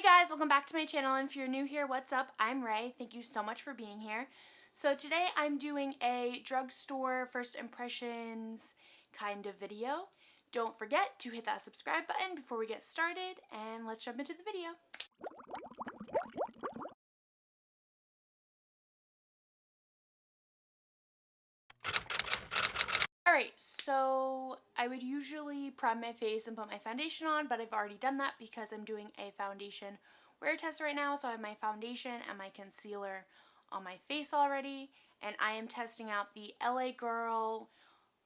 guys, welcome back to my channel, and if you're new here, what's up? I'm Ray. Thank you so much for being here. So today I'm doing a drugstore first impressions kind of video. Don't forget to hit that subscribe button before we get started, and let's jump into the video. Alright, so I would usually prime my face and put my foundation on, but I've already done that because I'm doing a foundation wear test right now. So I have my foundation and my concealer on my face already, and I am testing out the LA Girl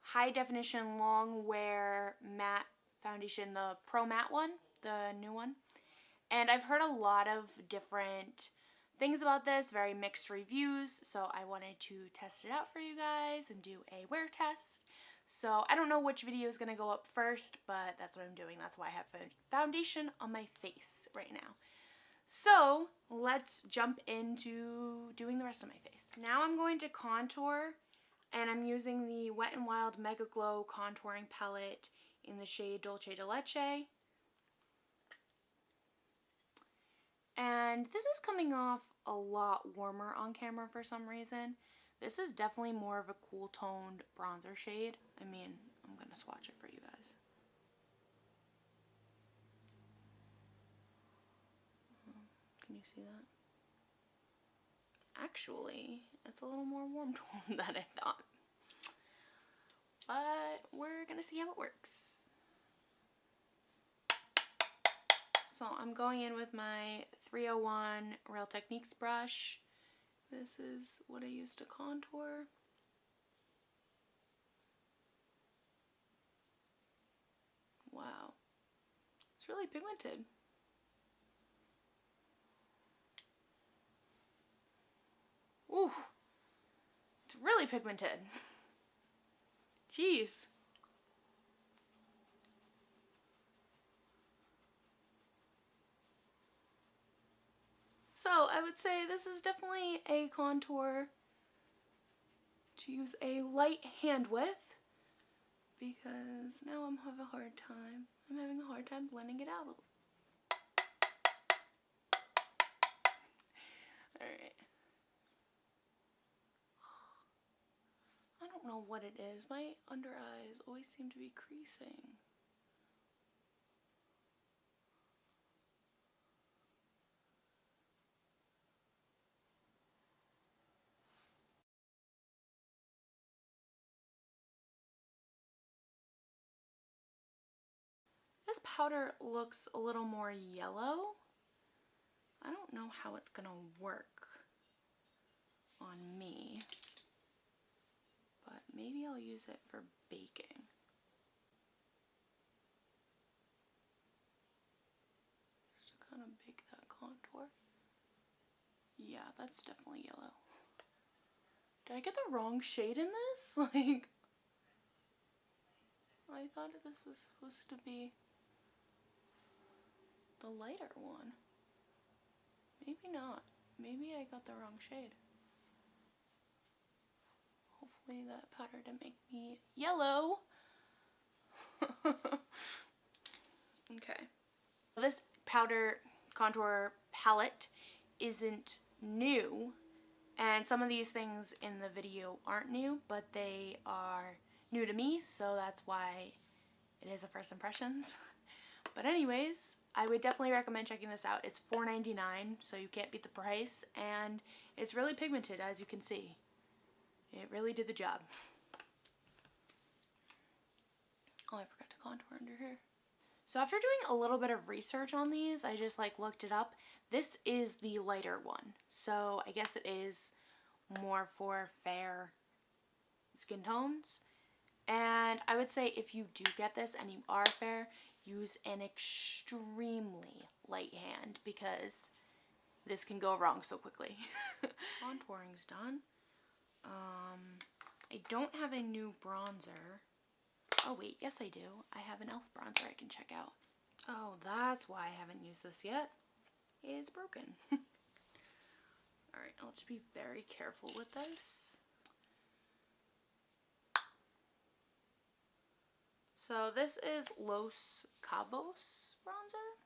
High Definition Long Wear Matte Foundation, the Pro Matte one, the new one. And I've heard a lot of different things about this, very mixed reviews, so I wanted to test it out for you guys and do a wear test. So I don't know which video is going to go up first, but that's what I'm doing. That's why I have foundation on my face right now. So let's jump into doing the rest of my face. Now I'm going to contour, and I'm using the Wet n Wild Mega Glow Contouring Palette in the shade Dolce de Leche. And this is coming off a lot warmer on camera for some reason. This is definitely more of a cool toned bronzer shade. I mean, I'm going to swatch it for you guys. Can you see that? Actually, it's a little more warm tone than I thought. But we're going to see how it works. So I'm going in with my 301 Real Techniques brush. This is what I use to contour. Wow. It's really pigmented. Ooh. It's really pigmented. Jeez. So I would say this is definitely a contour to use a light hand with, because now I'm having a hard time blending it out. Alright. I don't know what it is. My under eyes always seem to be creasing. This powder looks a little more yellow. I don't know how it's gonna work on me, but maybe I'll use it for baking. Just to kind of bake that contour. Yeah, that's definitely yellow. Did I get the wrong shade in this? Like, I thought this was supposed to be the lighter one. Maybe not. Maybe I got the wrong shade. Hopefully that powder didn't make me yellow. Okay. This powder contour palette isn't new, and some of these things in the video aren't new, but they are new to me, so that's why it is a first impressions. But anyways, I would definitely recommend checking this out. It's $4.99, so you can't beat the price, and it's really pigmented, as you can see. It really did the job. Oh, I forgot to contour under here. So after doing a little bit of research on these, I just looked it up. This is the lighter one, so I guess it is more for fair skin tones. And I would say if you do get this and you are fair, use an extremely light hand, because this can go wrong so quickly. Contouring's done. I don't have a new bronzer. Oh wait, yes I do. I have an e.l.f. bronzer I can check out. Oh, that's why I haven't used this yet. It's broken. Alright, I'll just be very careful with this. So this is Los Cabos bronzer.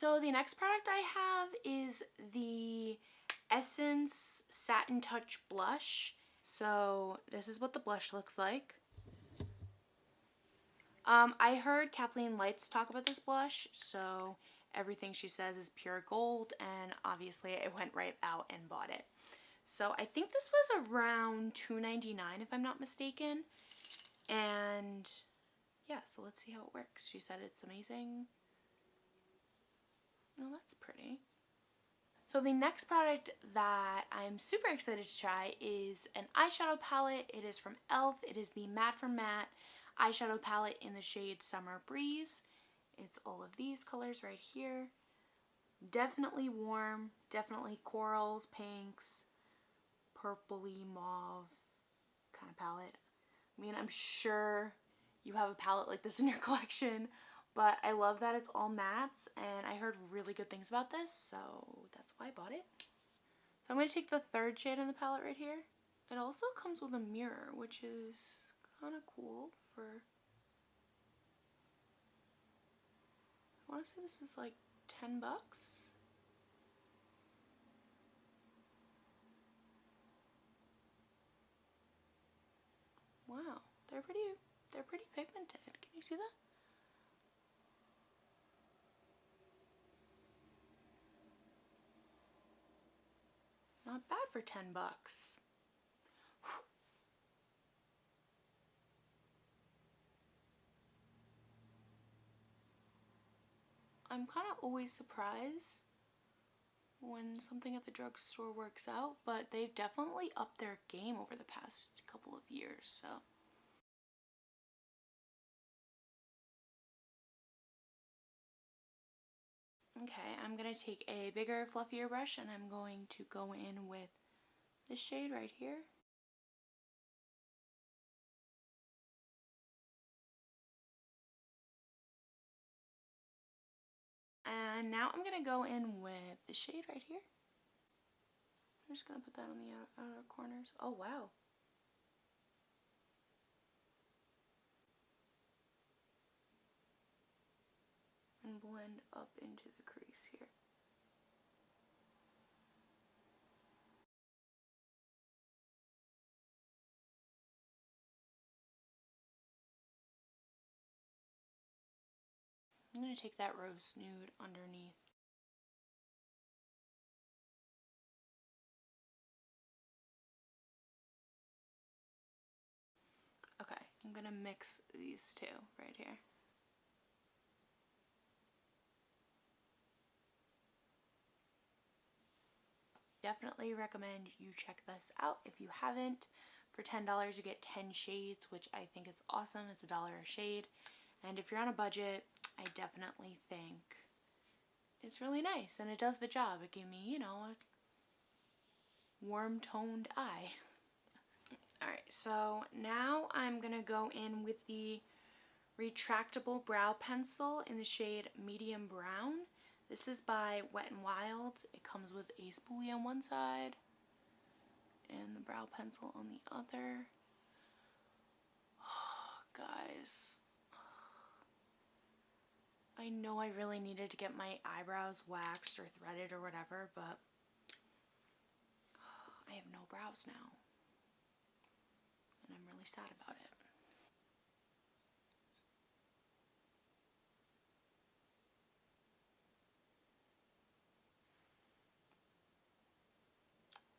So the next product I have is the Essence Satin Touch Blush. So this is what the blush looks like. I heard Kathleen Lights talk about this blush, so everything she says is pure gold, and obviously I went right out and bought it. So I think this was around $2.99 if I'm not mistaken. And yeah, so let's see how it works. She said it's amazing. Oh, that's pretty. So the next product that I'm super excited to try is an eyeshadow palette. It is from e.l.f. It is the Matte for Matte eyeshadow palette in the shade Summer Breeze. It's all of these colors right here. Definitely warm, definitely corals, pinks, purpley mauve kind of palette. I mean, I'm sure you have a palette like this in your collection, but I love that it's all mattes, and I heard really good things about this, so that's why I bought it. So I'm going to take the third shade in the palette right here. It also comes with a mirror, which is kind of cool for... I want to say this was like 10 bucks. Wow, they're pretty pigmented. Can you see that? Not bad for 10 bucks. I'm kind of always surprised when something at the drugstore works out, but they've definitely upped their game over the past couple of years, so. Okay, I'm going to take a bigger, fluffier brush, and I'm going to go in with this shade right here. And now I'm going to go in with the shade right here. I'm just going to put that on the outer corners. Oh, wow. And blend up into the crease here. I'm going to take that rose nude underneath. Okay, I'm going to mix these two right here. Definitely recommend you check this out if you haven't. For $10 you get 10 shades, which I think is awesome. It's $1 a shade. And if you're on a budget, I definitely think it's really nice, and it does the job. It gave me, you know, a warm toned eye. Alright, so now I'm going to go in with the retractable brow pencil in the shade Medium Brown. This is by Wet n Wild. It comes with a spoolie on one side and the brow pencil on the other. Oh, guys, I know I really needed to get my eyebrows waxed or threaded or whatever, but I have no brows now, and I'm really sad about it.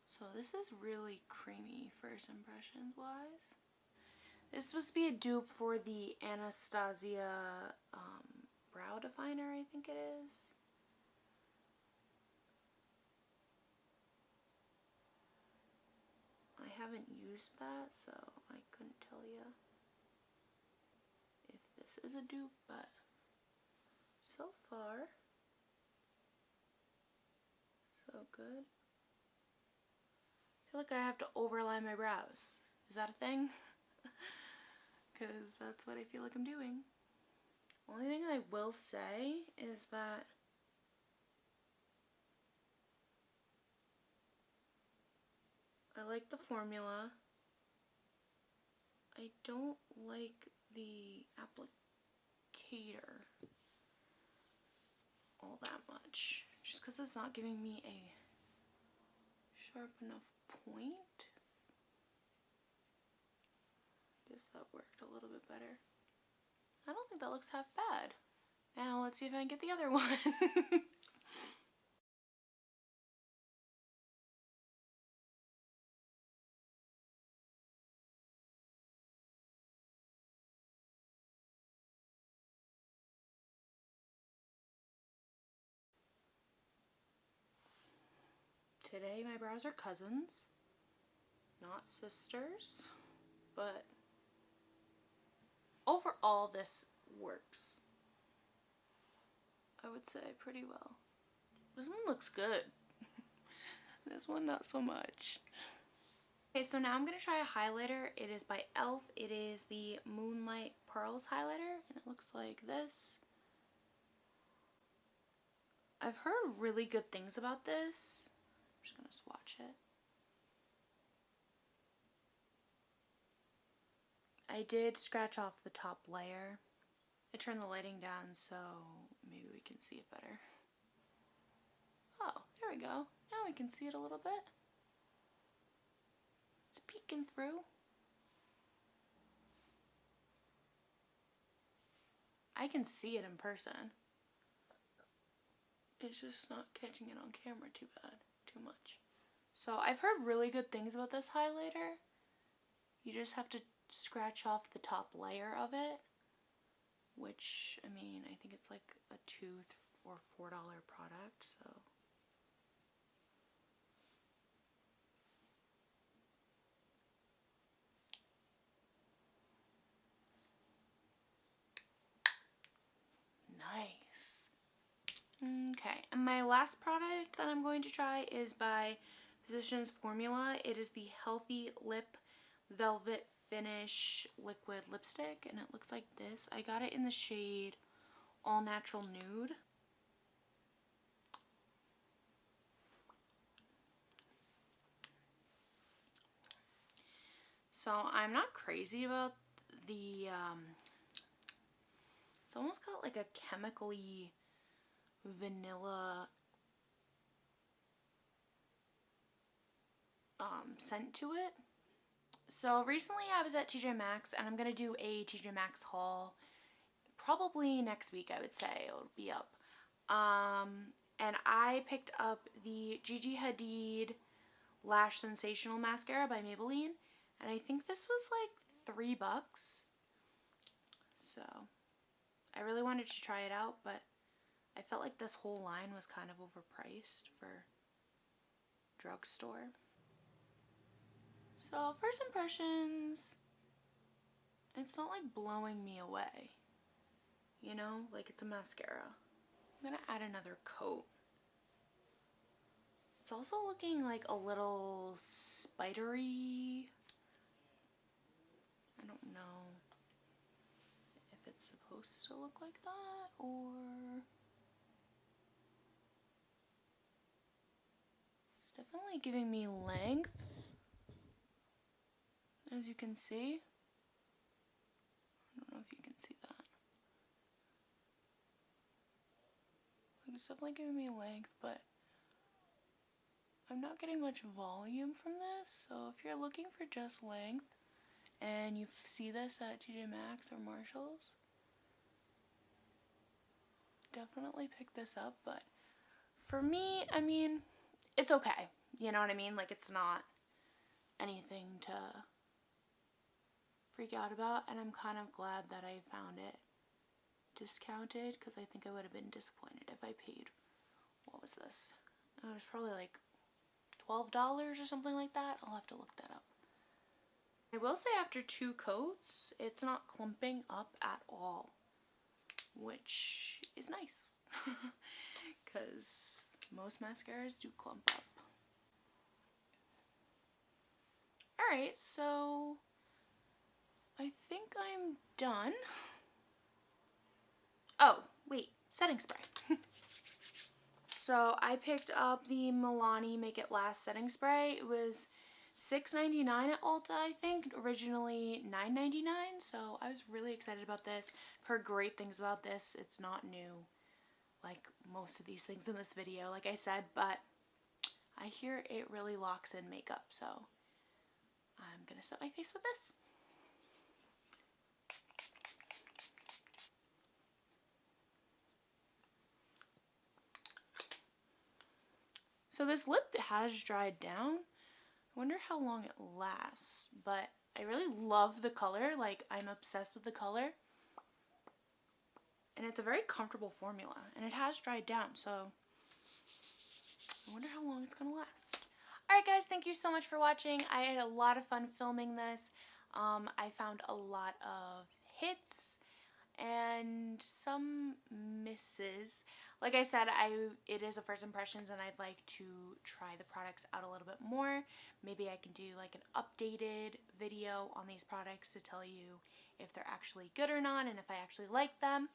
So this is really creamy first impressions wise. This is supposed to be a dupe for the Anastasia brow definer, I think it is. I haven't used that, so I couldn't tell you if this is a dupe, but so far, so good. I feel like I have to overline my brows. Is that a thing? Because that's what I feel like I'm doing. Only thing I will say is that I like the formula. I don't like the applicator all that much. just because it's not giving me a sharp enough point. I guess that worked a little bit better. I don't think that looks half bad. Now let's see if I can get the other one. Today my brows are cousins, not sisters, but overall this works, I would say, pretty well. This one looks good. This one not so much. Okay, so now I'm going to try a highlighter. It is by e.l.f. It is the Moonlight Pearls highlighter, and it looks like this. I've heard really good things about this. I'm just going to swatch it. I did scratch off the top layer. I turned the lighting down so maybe we can see it better. Oh, there we go. Now we can see it a little bit. It's peeking through. I can see it in person. It's just not catching it on camera too much. So I've heard really good things about this highlighter. You just have to scratch off the top layer of it, which, I mean, I think it's like a $2 or $4 product, so. Nice. Okay, and my last product that I'm going to try is by Physicians Formula. It is the Healthy Lip Velvet Finish Liquid Lipstick, and it looks like this. I got it in the shade All Natural Nude. So I'm not crazy about the, it's almost got like a chemically vanilla scent to it. So recently I was at TJ Maxx, and I'm going to do a TJ Maxx haul probably next week. I would say it'll be up. And I picked up the Gigi Hadid Lash Sensational Mascara by Maybelline, and I think this was like $3. So I really wanted to try it out, but I felt like this whole line was kind of overpriced for Drugstore. So first impressions, it's not like blowing me away, you know, like it's a mascara. I'm gonna add another coat. It's also looking like a little spidery. I don't know if it's supposed to look like that, or it's definitely giving me length, as you can see. I don't know if you can see that. Like, it's definitely giving me length, but I'm not getting much volume from this. So if you're looking for just length and you see this at TJ Maxx or Marshall's, definitely pick this up. But for me, I mean, it's okay. You know what I mean? Like, it's not anything to freak out about, and I'm kind of glad that I found it discounted, because I think I would have been disappointed if I paid, what was this? It was probably like $12 or something like that. I'll have to look that up. I will say after 2 coats, it's not clumping up at all, which is nice, because most mascaras do clump up. Alright, so I think I'm done. Oh, wait, setting spray. So I picked up the Milani Make It Last setting spray. It was $6.99 at Ulta, I think. Originally $9.99, so I was really excited about this. Heard great things about this. It's not new. like most of these things in this video, like I said, but I hear it really locks in makeup, so I'm gonna set my face with this. So this lip has dried down. I wonder how long it lasts, but I really love the color. Like, I'm obsessed with the color. And it's a very comfortable formula, and it has dried down, so I wonder how long it's gonna last. Alright guys, thank you so much for watching. I had a lot of fun filming this. I found a lot of hits and some misses. Like I said, it is a first impressions, and I'd like to try the products out a little bit more. Maybe I can do like an updated video on these products to tell you if they're actually good or not, and if I actually like them.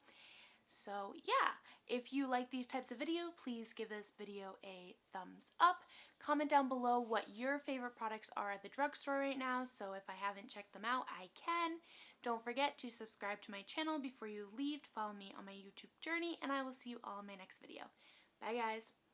So yeah, if you like these types of video, please give this video a thumbs up. Comment down below what your favorite products are at the drugstore right now, so if I haven't checked them out, I can. Don't forget to subscribe to my channel before you leave to follow me on my YouTube journey, and I will see you all in my next video. Bye guys!